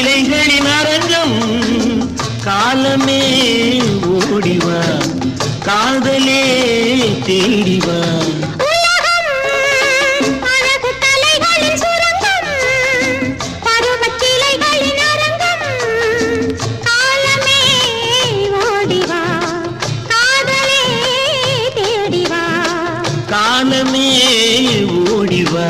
சிலைகளின் அரங்கம் காலமே ஓடிவா காதலே தேடிவா காலமே ஓடிவா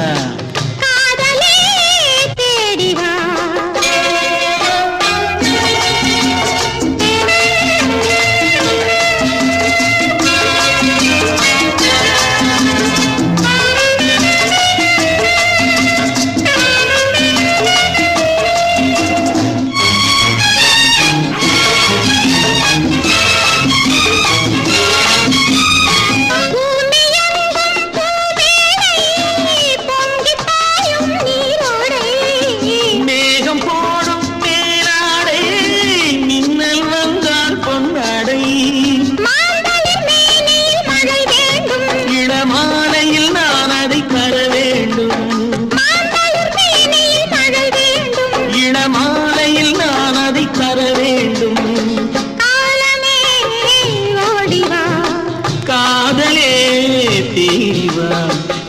காதலே தேடிவா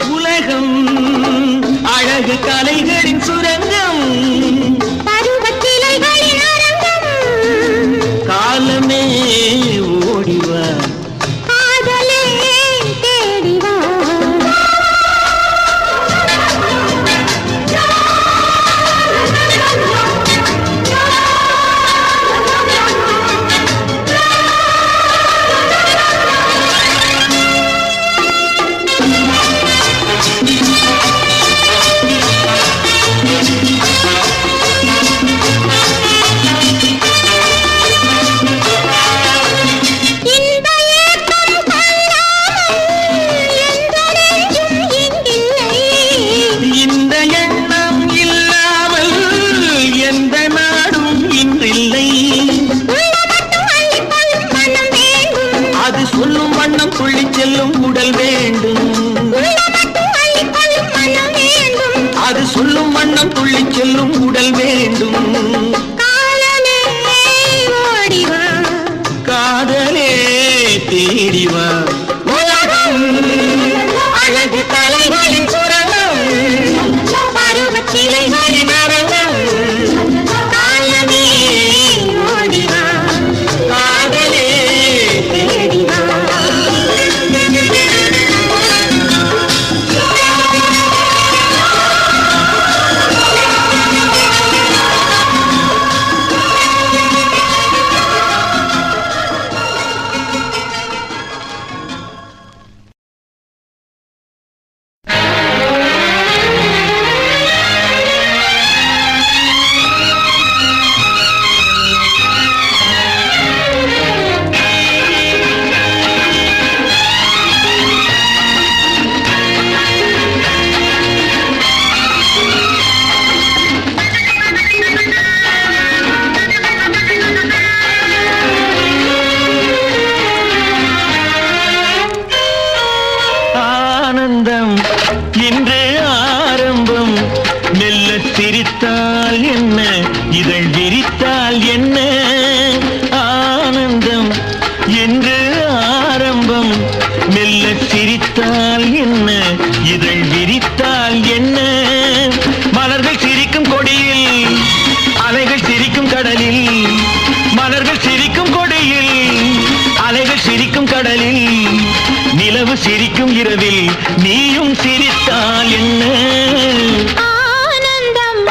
உலகம் அழகு கலைகளின் சுரங்கம் பருவச்சிலைகளின் அரங்கம் காலமே ஓடிவா காதலே தேடிவா சொல்லும் வண்ணம் துள்ளி செல்லும் உடல் வேண்டும் அது சொல்லும் வண்ணம் துள்ளி செல்லும் உடல் வேண்டும் காதலே ஓடிவா காதலே தேடிவா உலகம் அழகு கலைகளின் சுரங்கம் பருவச்சிலைகளின் அரங்கம் காலமே ஓடிவா காதலே தேடிவா இன்று ஆரம்பம் மெல்ல சிரித்தால் என்ன இதழ் விரித்தால் என்ன ஆனந்தம் என்று ஆரம்பம் மெல்ல சிரித்தால் என்ன இதழ் விரித்தால் என்ன மலர்கள் சிரிக்கும் கொடியில் அலைகள் சிரிக்கும் கடலில் மலர்கள் சிரிக்கும் கொடியில் அலைகள் சிரிக்கும் கடலில் நிலவு சிரிக்கும் இரவில் நீயும் சிரித்தால் என்ன ஆனந்தம்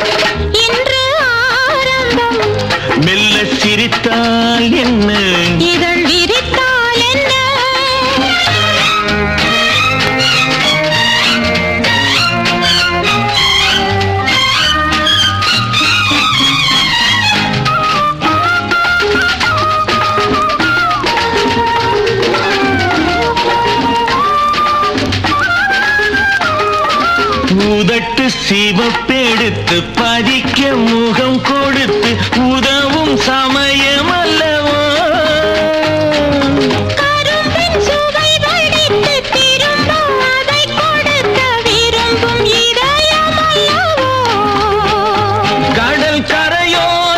என்று ஆரம்பம் மெல்ல சிரித்தால் என்ன இதழ் விரித்தால் என்ன உதட்டு சிவப்பெடுத்து பதிக்க முகம் கொடுத்து உதவும் சமயம் அல்லவோ கரும்பின் சுவை வடித்து திரும்ப அதை கொடுக்க விரும்பும் இதயம் அல்லவோ கடல் கரையோர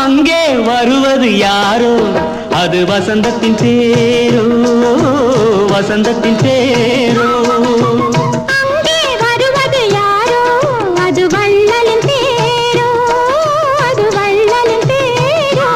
அங்கே வருவது யாரோ அது வசந்தத்தின் தேரோ வசந்தத்தின் தேரோ அங்கே வருவது யாரோ அது வள்ளலின் தேரோ அது வள்ளலின் தேரோ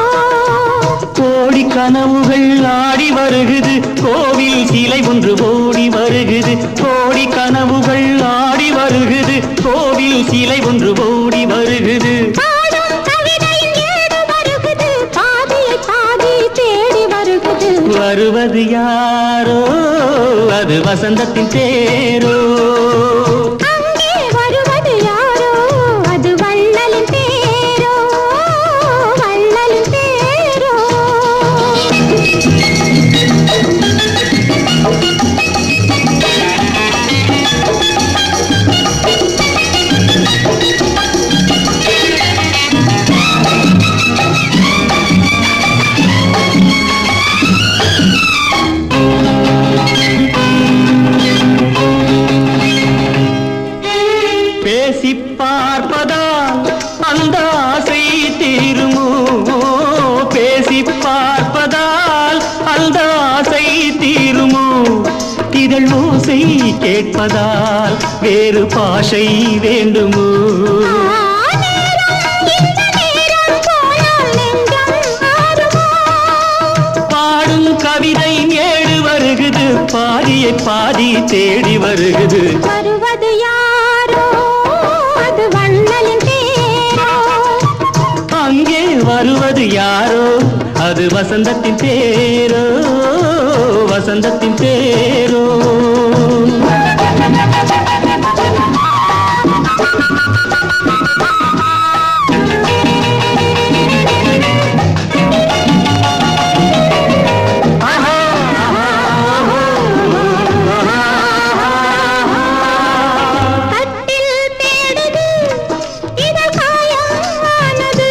கோடி கனவுகள் ஆடி வருகுது கோவில் சிலை ஒன்று ஓடி வருகுது கோடி கனவுகள் ஆடி வருகுது கோவில் சிலை ஒன்று ஓடி வருகுது பாடும் கவிதையில் ஏடு வருகுது பாதியை பாதி தேடி வருகுது வருவது யாரோ அது வசந்தத்தின் தேரோ அங்கே வருவது யாரோ அது வள்ளலின் தேரோ வள்ளலின் தேரோ பேசி பார்ப்பதால் அந்த ஆசை தீருமோ பேசி பார்ப்பதால் அந்த ஆசை தீருமோ இதழ் ஓசை கேட்பதால் வேறு பாஷை வேண்டுமோ பாடும் கவிதை ஏடு வருகுது பாதியை பாதி தேடி வருகுது வருவது யாரோ அது வள்ளலின் தேரோ அங்கே வருவது யாரோ அது வசந்தத்தின் தேரோ வசந்தத்தின் தேரோ கட்டில் தேடுது இதழ் காயமானது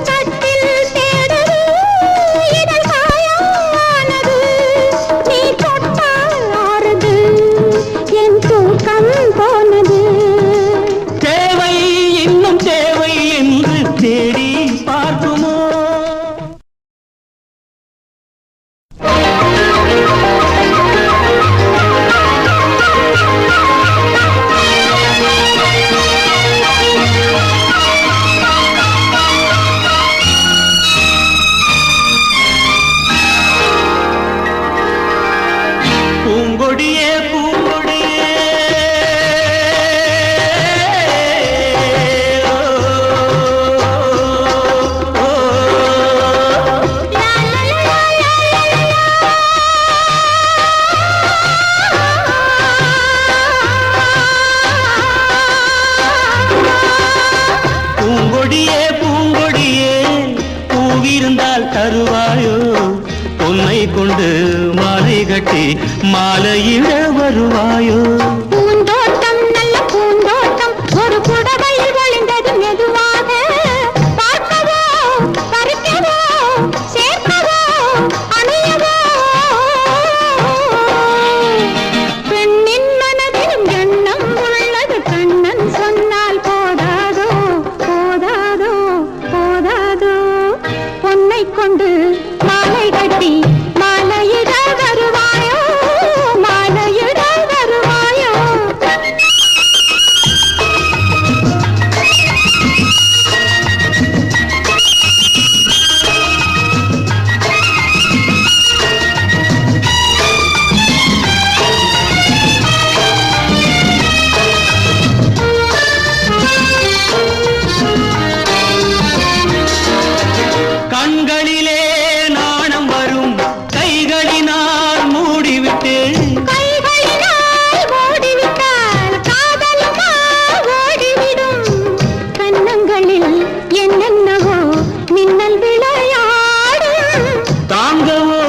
கட்டில் தேடுது இதழ் காயமானது நீ தொட்டால் ஆறுது என் தூக்கம் போனது தேவை இன்னும் தேவை என்று தேடி பார்க்குமோ பூங்கொடியே பூங்கொடியே பூங்கொடியே பூங்கொடியே பூவிருந்தால் தருவாயோ பொன்னை கொண்டு மாலை கட்டி மாலையிட வருவாயோ பூந்தோட்டம் நல்ல பூந்தோட்டம் ஒரு புடவையில் ஒளிந்தது மெதுவாக பார்க்கவோ பறிக்கவோ சேர்க்கவோ அணியவோ பெண்ணின் மனதிலும் எண்ணம் உள்ளது கண்ணன் சொன்னால் போதாதோ போதாதோ போதாதோ பொன்னை கொண்டு மாலை கட்டி மாலையிட வருவாயோ மாலையிட வருவாயோ கண்களிலே நாணம் வரும் கைகளினால் மூடிவிட்டு கைகளினால் ஓடிவிட்டால் காதலுமா ஓடிவிடும் கன்னங்களில் என்னென்னவோ மின்னல் விளையாடும் தாங்கவோ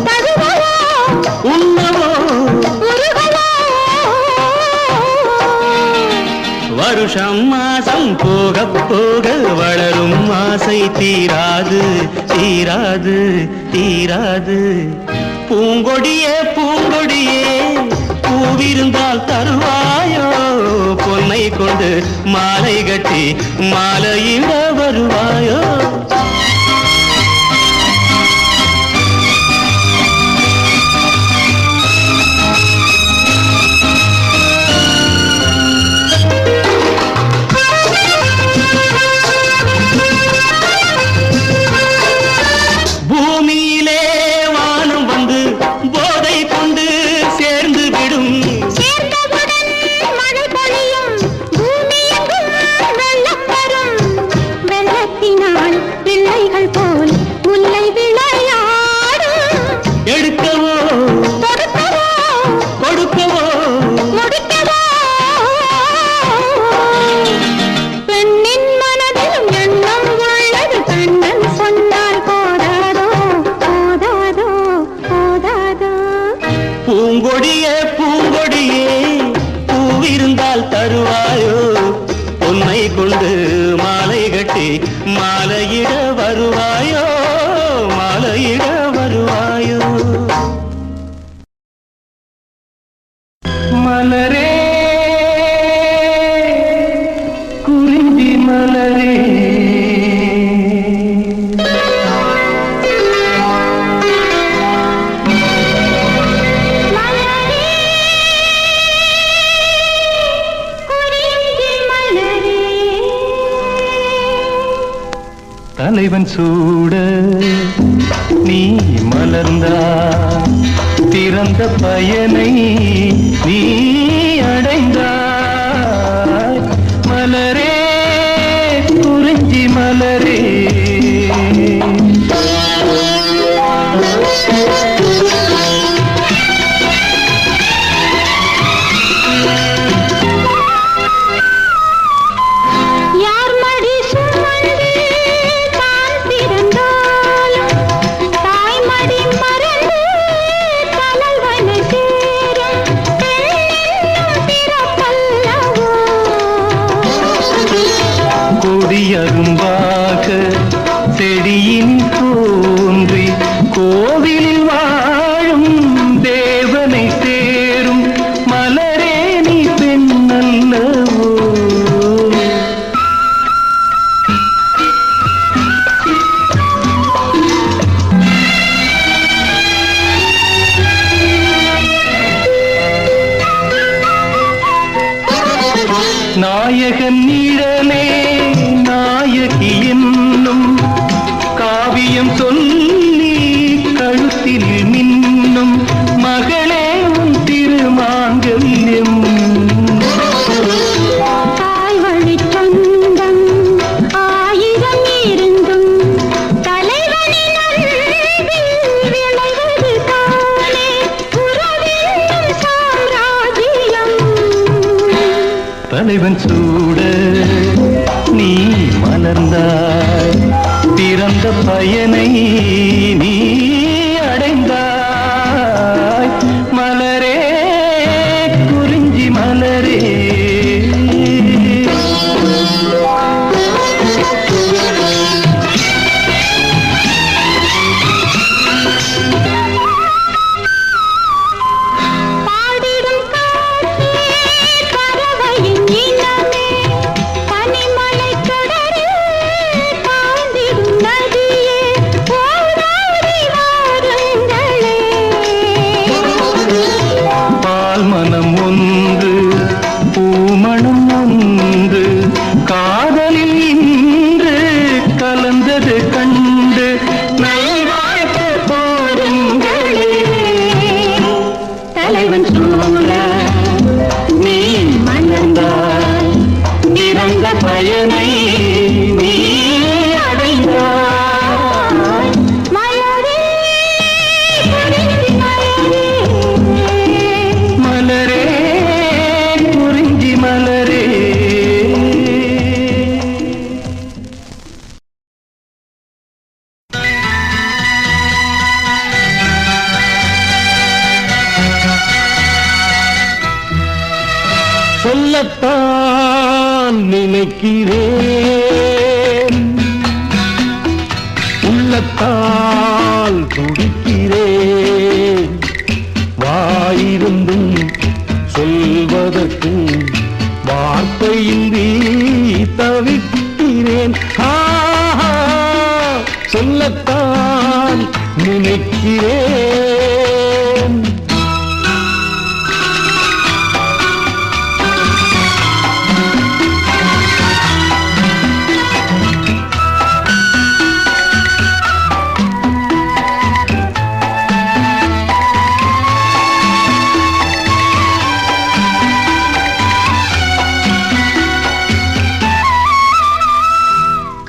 தகுவவோ உண்ணவோ உருகவோ வருஷம் மாசம் போக போக வளரும் ஆசை தீராது தீராது தீராது பூங்கொடியே பூங்கொடியே பூவிருந்தால் தருவாயோ பொன்னை கொண்டு மாலை கட்டி மாலையிட வருவாயோ பிள்ளைகள் போல் முல்லை விளையாடும். எடுக்கவோ கொடுக்கவோ கொடுக்கவோ முடிக்கவோ பெண்ணின் மனதிலும் எண்ணம் உள்ளது. கண்ணன் சொன்னால் போதாதோ போதாதோ போதாதோ. பூங்கொடியே பூங்கொடியே பூவிருந்தால் தருவாயோ பொன்னை கொண்டு மாலை கட்டி மாலையிட வருவாயோ மாலையிட வருவாயோ. மலரே குறிஞ்சி மலரே தலைவன் சூட நீ மலர்ந்தா திறந்த பயனை நீ அடைந்தாய். மலரே குறிஞ்சி மலரே யார் மடி சுமந்து தான் பிறந்தாலும் தாய்மடி மறந்து தலைவனை சேரும் பெண்ணென்னும் பிறப்பல்லவோ. கொடியரும்பாக செடியின் தோன்றி கோவிலில் வாழும் தேவனை சேரும் மலரே நீ பெண்ணல்லவோ. நாயகன் நிழலே நாயகி என்னும் காவியம் சொல்லி கழுத்தில் மின்னும் மகளே உன் திருமாங்கல்யம். தாய் வழி சொந்தம் ஆயிரம் இருந்தும் தலைவனின் அன்பில் விளைவது தானே உறவென்னும் சாம்ராஜ்யம். தலைவன் சூட நீ மலர்ந்தாய் பிறந்த பயனை நீ அடைந்தாய். மலரே குறிஞ்சி மலரே பாடிடும் காற்றே பறவையின் இனமே பனிமலை கடலில் பாய்ந்திடும் நதியே ஓடாடி வாருங்களே. பால் மனம் ஒன்று பூமணம் ஒன்று காதலில் இன்று கலந்தது கண்டு நல்வாழ்த்து போருங்களே. தலைவன் சூழ நீ மலர்ந்தாய் பிறந்த பயனை நீ அடைந்தாய். மலரே குறிஞ்சி மலரே மலரே குறிஞ்சி மலரே சொல்லத்தான் நினைக்கிறேன் உள்ளத்தால் துடிக்கிறேன் வாயிருந்தும் சொல்வதற்கு வார்த்தையின்றி தவிக்கிறேன். சொல்லத்தான் நினைக்கிறேன்.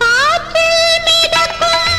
காற்றில் மிதக்கும்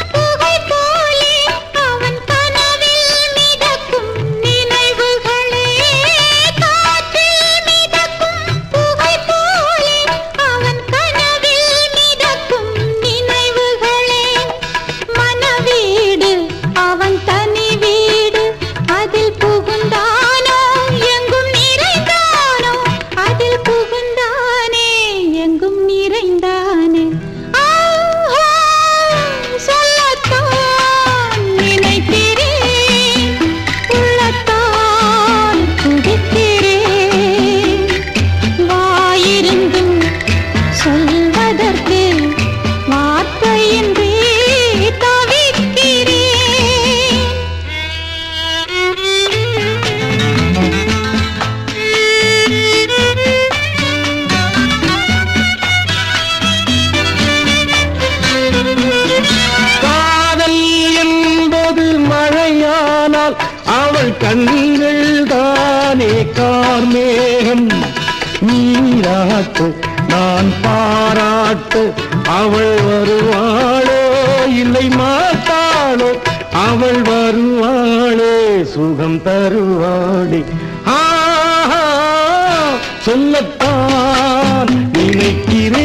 கண்கள் தானே கார்மேகம் நீராட்டு நான் பாராட்டு அவள் வருவாளோ இல்லை மாட்டாளோ அவள் வருவாளே சுகம் தருவாளே சொல்லத்தான் நினைக்கிறேன்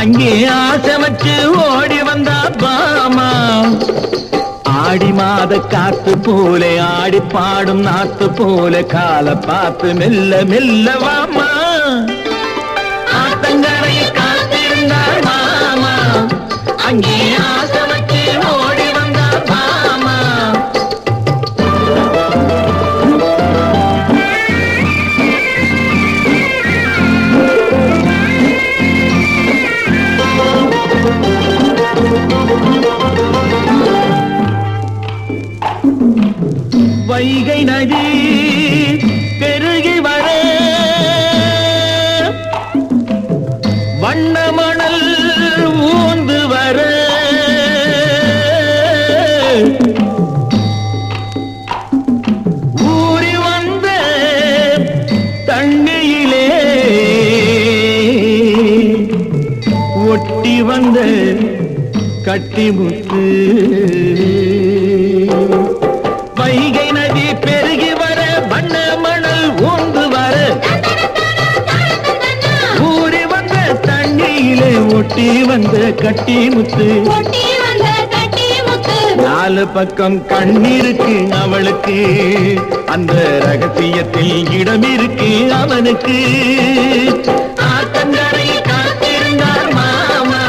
அங்கே ஆசை வச்சு ஓடி வந்தா பாமா ஆடி மாத காத்து போல ஆடி பாடும் நாத்து போல கால பார்த்து மெல்ல மெல்ல வாமா ஆத்தங்கரையில் காத்திருந்தார் மாமா அங்கே ஆசை வச்சு ஓடி வந்தா பாமா வைகை நதி பெருகி வர வண்ண மணல் ஊந்து வர ஊறி வந்த தண்ணியிலே ஒட்டி வந்த கட்டிமுத்து வைகை நதி பெருகி வர வண்ண மணல் ஊந்து வர ஊறி வந்த தண்ணியிலே ஒட்டி வந்த கட்டி முத்து நாலு பக்கம் கண்ணிருக்கு அவளுக்கு அந்த ரகசியத்தில் இடம் இருக்கு அவனுக்கு ஆத்தங்கரை காத்திருந்தார் மாமா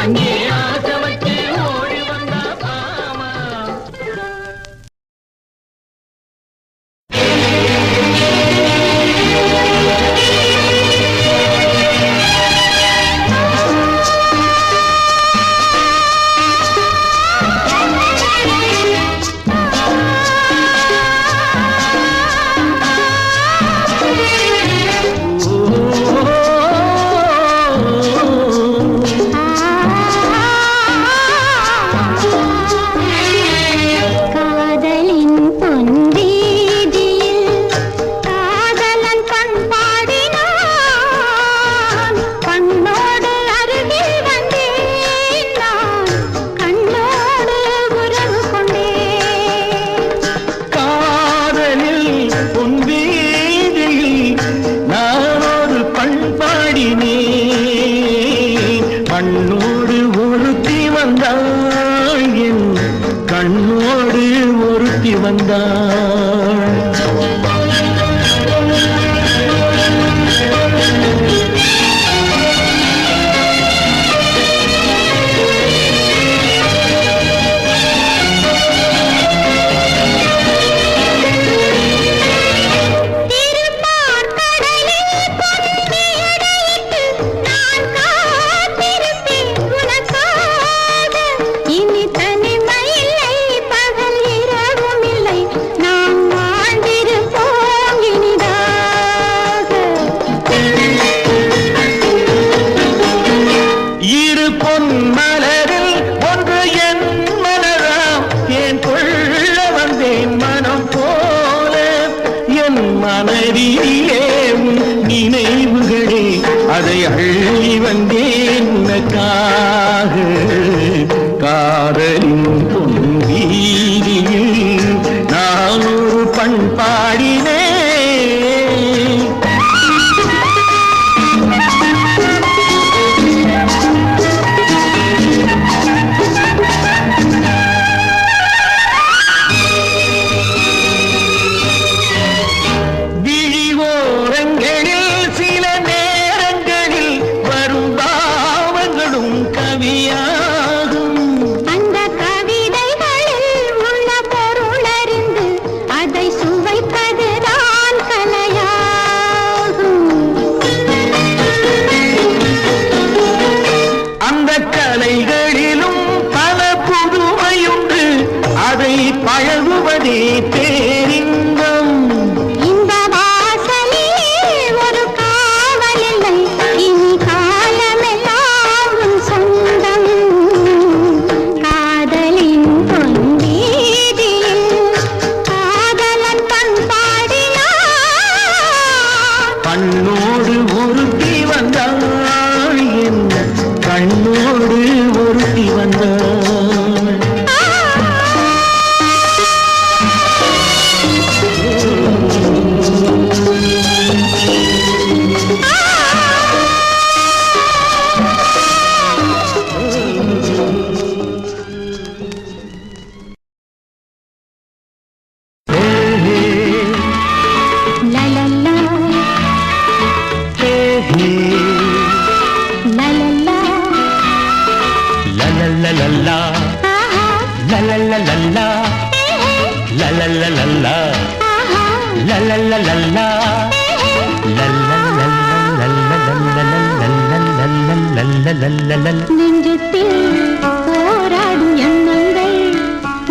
அங்கே ஆசை வச்சு ஓடி வந்தா பாமா வந்தாள். நினைவுகளே அதை அள்ளி வந்தேன் உனக்காக. காதலின் பொன்வீதியில் நான் ஒரு பண்பாடினேன். பழகுவதே பேரின்பம். இந்த வாசலிலே ஒரு காவல் இல்லை, இனி காலமெல்லாம் உன் சொந்தம். காதலின் பொன்வீதியில் காதலன் பண்பாடினான். கண்ணோடு ஒருத்தி வந்தாள், என்ன கண்ணோடு ஒருத்தி வந்தாள். நெஞ்சத்தில் போராடும் எண்ணங்கள்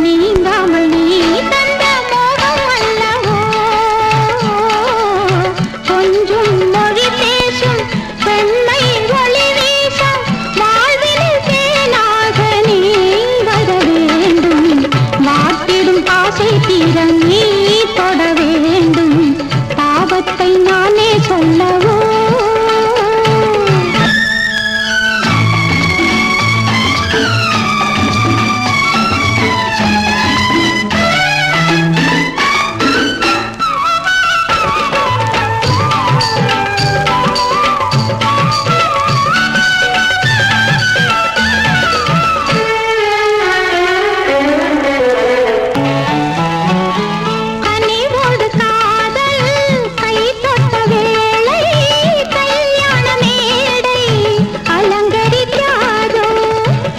நீங்காமல் நீ தந்த மோகம் அல்லவோ. கொஞ்சம் மொழி பேசும் பெண்மை ஒளி வீசும் வாழ்வில் தேனாக நீ வர வேண்டும். வாட்டிடும் ஆசை தீர நீ தொட வேண்டும். பாவத்தை நானே சொல்லவோ.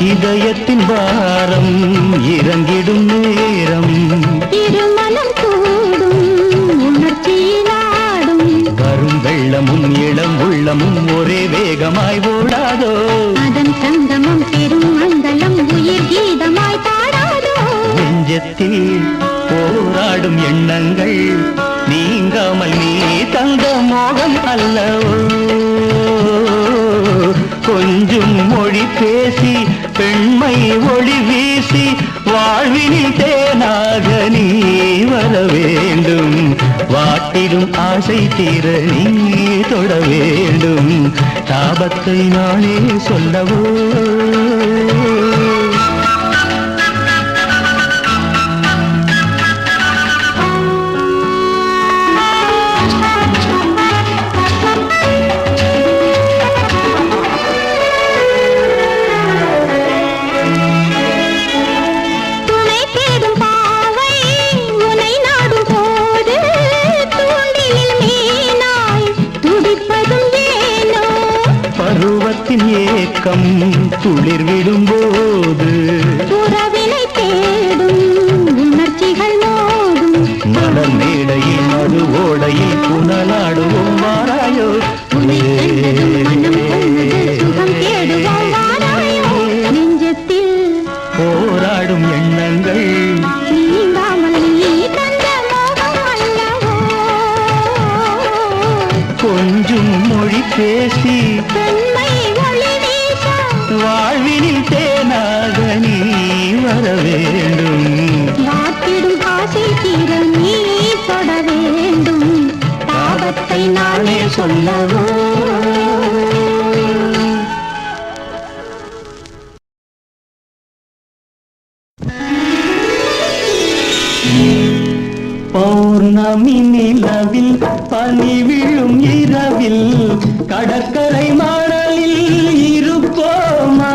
இதயத்தின் பாரம் இறங்கிடும் நேரம், இருமலம் கூடும் உணர்ச்சியிலாடும். வரும் வெள்ளமும் இளம் உள்ளமும் ஒரே வேகமாய் ஓடாதோ. அதன் சங்கமம் பெரும் மங்களம் உயிர் கீதமாய் பாடாதோ. நெஞ்சத்தில் போராடும் எண்ணங்கள் நீங்காமல் நீ தந்த மோகம் அல்லவோ. கொஞ்சம் மொழி பேசி பெண்மை ஒளி வீசி வாழ்வினில் தேனாக நீ வர வேண்டும். வாட்டிடும் ஆசை தீர நீ தொட வேண்டும். தாபத்தை நானே சொல்லவோ. தூக்கம் துளிர் விடும்போது உறவினை தேடும் உணர்ச்சிகள் மோதும் மலர் மேடையில் மது ஓடையில் புனலாடுவோம் வாராயோ உன்னை கண்டதும் மனம் பொங்குது, சுகம் தேடுவோம் வாராயோ. நெஞ்சத்தில் போராடும் எண்ணங்கள் நீங்காமல் நீ தந்த மோகம் அல்லவோ. கொஞ்சம் மொழி பேசி பெண்மை ஒளி வீச வாழ்வினில் தேனாக நீ வர வேண்டும். வாத்திடும் ஆசை தீர நீ தொட வேண்டும். தாபத்தை நானே சொல்லவோ. பௌர்ணமி நிலவில் பனி விழும் இரவில் கடற்கரை மணலில் இருப்போமா?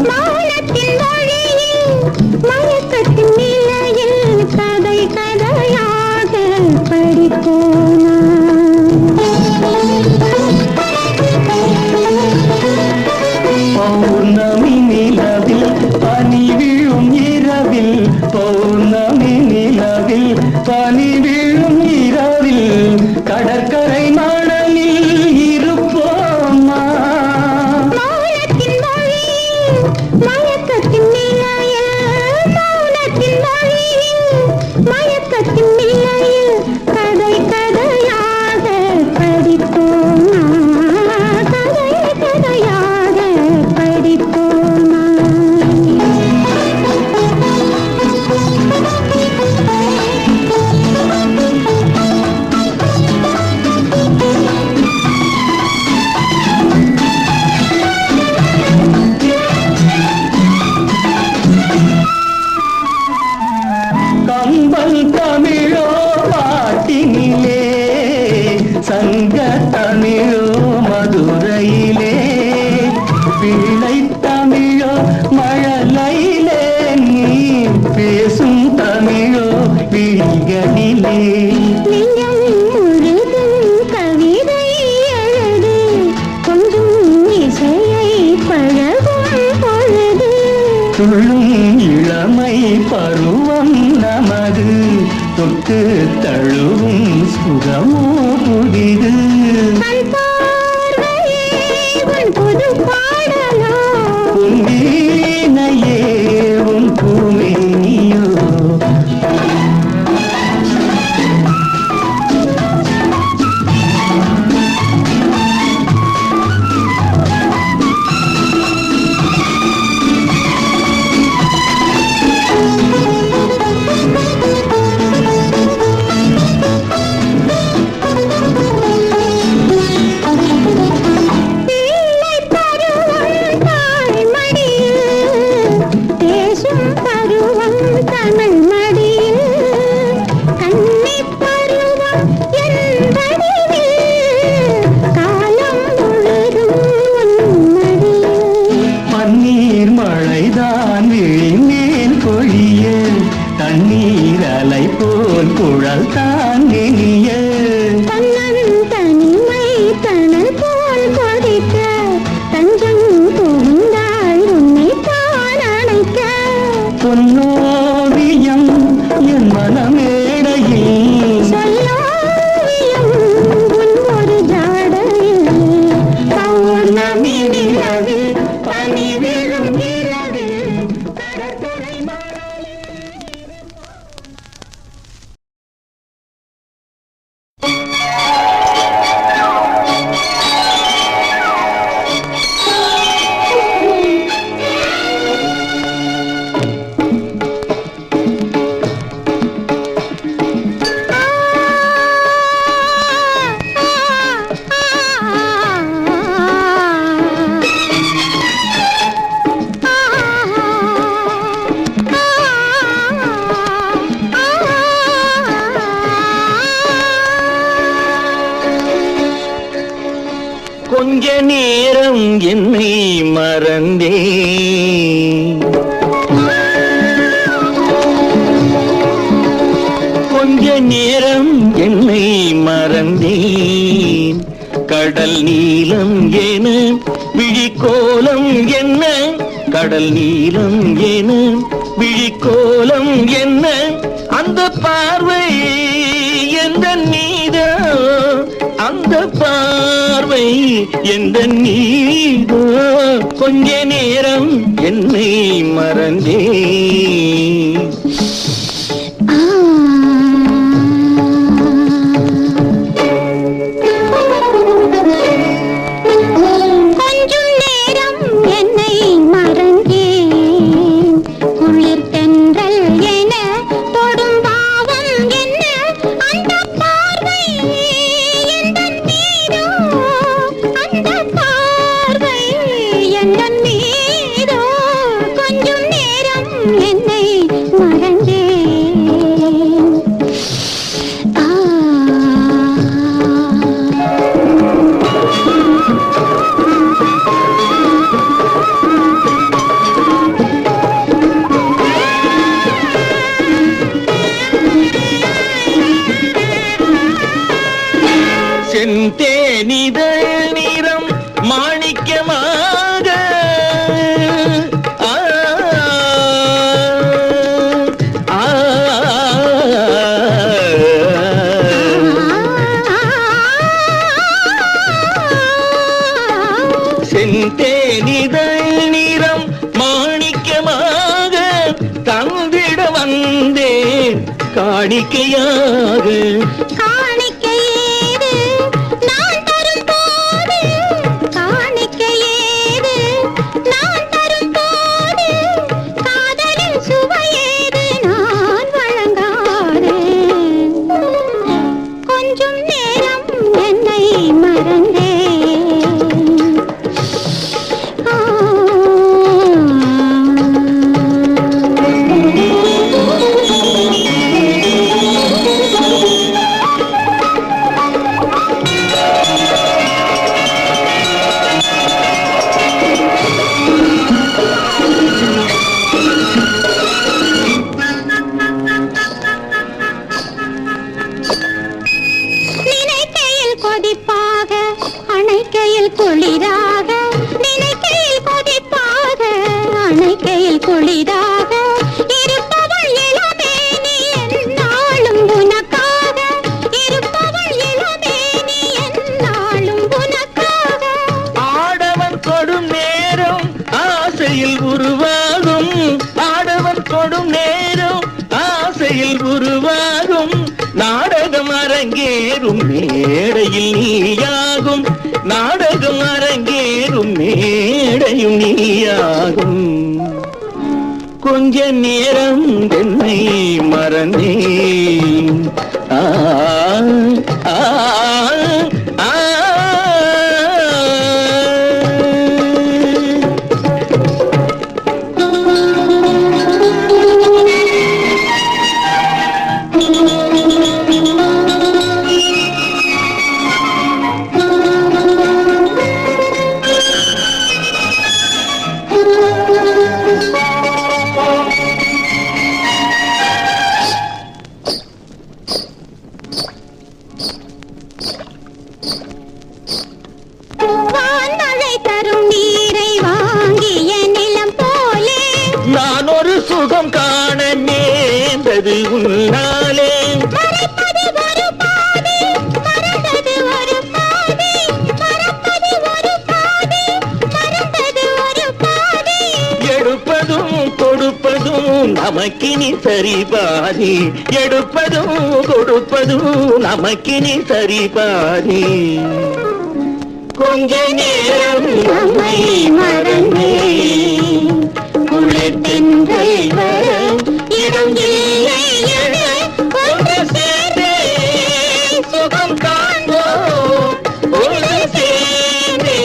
மௌனத்தின் மொழியில் மயக்கத்தின் நிலையில் கதை கதையாக படிப்போமா? பௌர்ணமி நிலவில் பனி விழும் இரவில் பௌர்ணமி நிலவில் பனி விழும் இரவில் கடற்கரை மணலில் இருப்போமா? மௌனத்தின் மொழியில் மயக்கத்தின் நிலையில் மௌனத்தின் மொழியில் மயக்கத்தின் நிலையில் கதை கதையாக படிப்போமா? கதை கதையாக படிப்போமா? கம்பல் தமிழோ பாட்டினிலே சங்க தமிழோ மதுரையிலே பிள்ளை தமிழோ மழலையிலே நீ பேசும் தமிழோ விழிகளிலே நெஞ்சம் முழுதும் கவிதை எழுது கொஞ்சம் இசையை பழகும் பொழுது துள்ளும் இளமை பருவம் நமது தொட்டு தழுவும் சுகமோ புதிது. கண் பார்வையே உன் புது பாடலோ உன் வீணையே உன் பூமேனியோ பிள்ளை பருவம் தாய் மடியில் பேசும் பருவம் தமிழ் மடியில் கன்னி பருவம் என் வடிவில் காலம் முழுதும் உன் மடியில். பன்னீர் மழைதான் விழிமேல் பொழிய தண்ணீர் அலை போல் குழல் தான் நெளிய தன்னன் தனிமை தணல் போல் கொதிக்க தஞ்சம் புகுந்தாள் உன்னை தான் அணைக்க. பொன்னோவியம் என் மனமேடையில் சொல்லோவியம் உன் ஒரு ஜாடையில் பௌர்ணமி நிலவில் பனி விழும் இரவில் கடற்கரை மணலில். கொஞ்ச நேரம் என்னை மறந்தே கொஞ்ச நேரம் என்னை மறந்தேன் கடல் நீலம் என விழிக்கோலம் என்ன கடல் நீலம் என விழிக்கோலம் என்ன அந்த பார்வை எந்த நீதோ அந்த பார்வை எந்த நீதோ கொஞ்ச நேரம் என்னை மறந்தே செந்தேனிதழ் நிறம் மாணிக்கமாக செந்தேனிதழ் நிறம் மாணிக்கமாக தந்திட வந்தேன் காணிக்கையாக உருவாகும் நாடகம் அரங்கேறும் மேடையில் நீயாகும் நாடகம் அரங்கேறும் மேடையும் நீயாகும் கொஞ்ச நேரம் என்னை மறந்தேன் ஆ ஆ ஆ சுகம் காண நேர்ந்தது உன்னாலே எடுப்பதும் கொடுப்பதும் நமக்கினி சரிபாதி எடுப்பதும் கொடுப்பதும் நமக்கினி சரிபாதி கொஞ்ச நேரம் நம்மை மறந்தே குளிர்தென்றல் வர இடம் இல்லை என ஒன்று சேர்ந்தே சுகம் காண்போம் ஒன்று சேர்ந்தே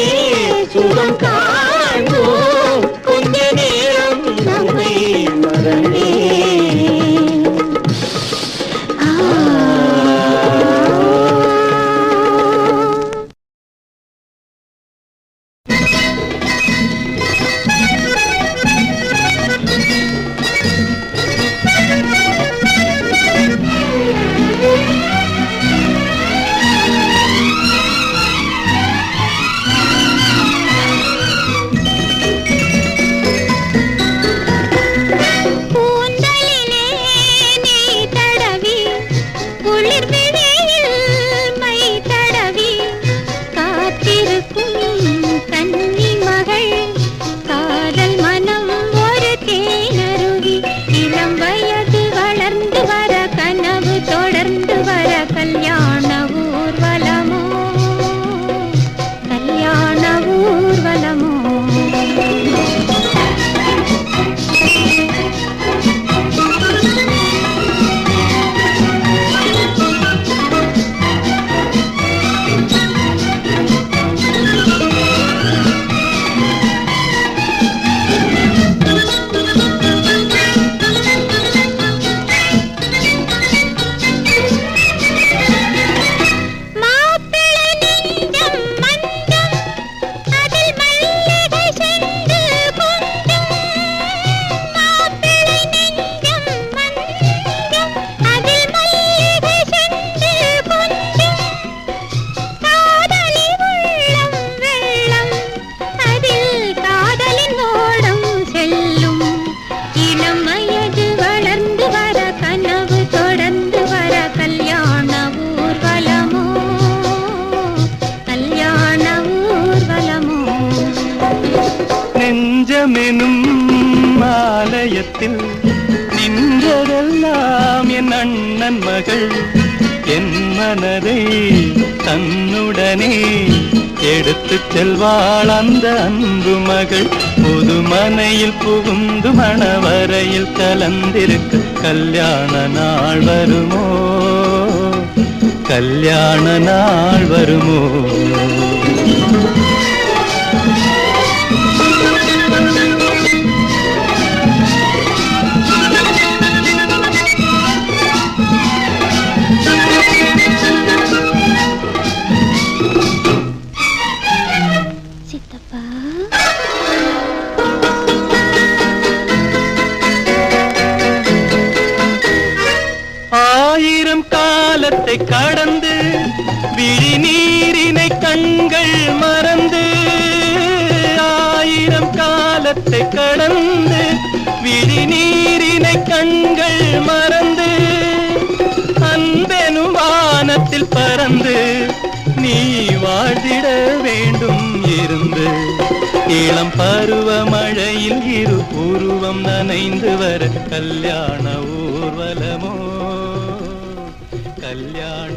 சுகம் காண்போம் கொஞ்ச நேரம் நம்மை மறந்தே என் மனதை தன்னுடனே எடுத்துச் செல்வாள் அந்த அன்பு மகள். புது மனையில் புகுந்து மணவரையில் கலந்திருக்க கல்யாண நாள் வருமோ, கல்யாண நாள் வருமோ. சித்தப்பா, ஆயிரம் காலத்தை கடந்து விழி நீரினை கண்கள் மறந்து, ஆயிரம் காலத்தை கடந்து விழி நீரினை கண்கள் மறந்து, அன்பெனும் வானத்தில் பறந்து நீ வாழ்ந்திட வேண்டும் இருந்து. இளம் பருவ மழையில் இரு உருவம் நனைந்து வர கல்யாண ஊர்வலமோ, கல்யாண